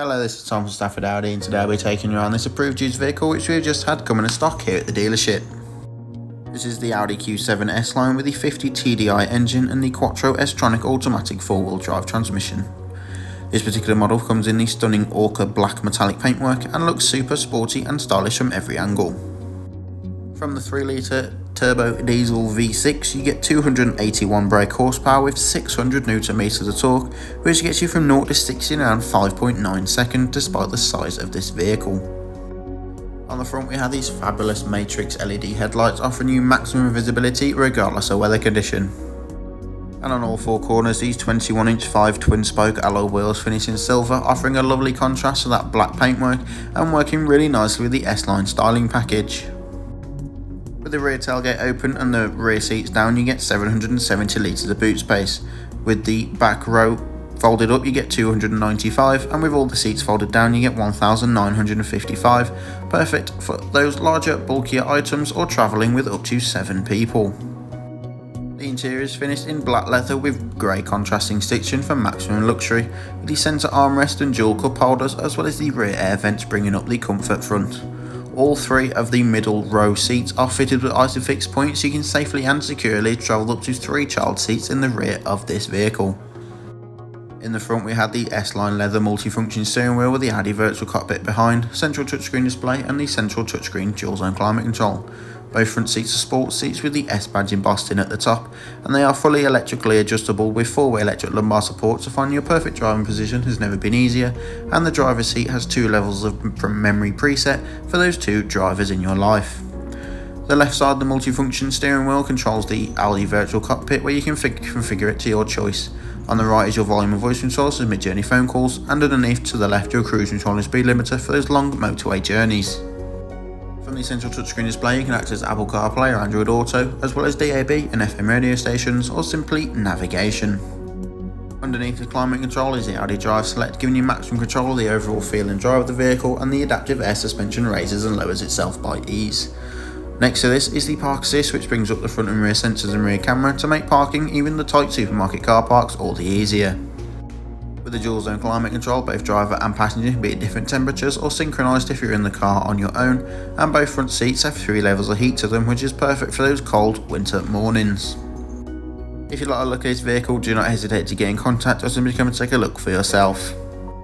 Hello, this is Tom from Stafford Audi, and today we're taking you around this approved used vehicle which we've just had come in stock here at the dealership. This is the Audi Q7 S-Line with the 50 TDI engine and the Quattro Tiptronic automatic 4-wheel drive transmission. This particular model comes in the stunning ochre black metallic paintwork and looks super sporty and stylish from every angle. From the 3-litre turbo diesel V6 you get 281 brake horsepower with 600 Nm of torque, which gets you from 0 to 60 in around 5.9 seconds despite the size of this vehicle. On the front we have these fabulous matrix LED headlights offering you maximum visibility regardless of weather condition. And on all four corners these 21-inch 5 twin-spoke alloy wheels finish in silver, offering a lovely contrast to that black paintwork and working really nicely with the S-Line styling package. With the rear tailgate open and the rear seats down you get 770 litres of boot space. With the back row folded up you get 295, and with all the seats folded down you get 1955, perfect for those larger bulkier items or travelling with up to 7 people. The interior is finished in black leather with grey contrasting stitching for maximum luxury, with the centre armrest and dual cup holders as well as the rear air vents bringing up the comfort front. All 3 of the middle row seats are fitted with Isofix points so you can safely and securely travel up to 3 child seats in the rear of this vehicle. In the front we had the S-Line leather multifunction steering wheel with the Audi virtual cockpit behind, central touchscreen display and the central touchscreen dual zone climate control. Both front seats are sports seats with the S badge embossed in at the top, and they are fully electrically adjustable with 4-way electric lumbar support, so finding your perfect driving position has never been easier, and the driver's seat has 2 levels of memory preset for those 2 drivers in your life. The left side of the multifunction steering wheel controls the Audi virtual cockpit where you can configure it to your choice. On the right is your volume and voice controls for mid-journey phone calls, and underneath to the left your cruise control and speed limiter for those long motorway journeys. From the central touchscreen display you can access Apple CarPlay or Android Auto, as well as DAB and FM radio stations, or simply navigation. Underneath the climate control is the Audi Drive Select, giving you maximum control of the overall feel and drive of the vehicle, and the adaptive air suspension raises and lowers itself by ease. Next to this is the Park Assist, which brings up the front and rear sensors and rear camera to make parking even the tight supermarket car parks all the easier. With the dual zone climate control, both driver and passenger can be at different temperatures or synchronised if you're in the car on your own, and both front seats have 3 levels of heat to them, which is perfect for those cold winter mornings. If you'd like a look at this vehicle, do not hesitate to get in contact or simply come and take a look for yourself.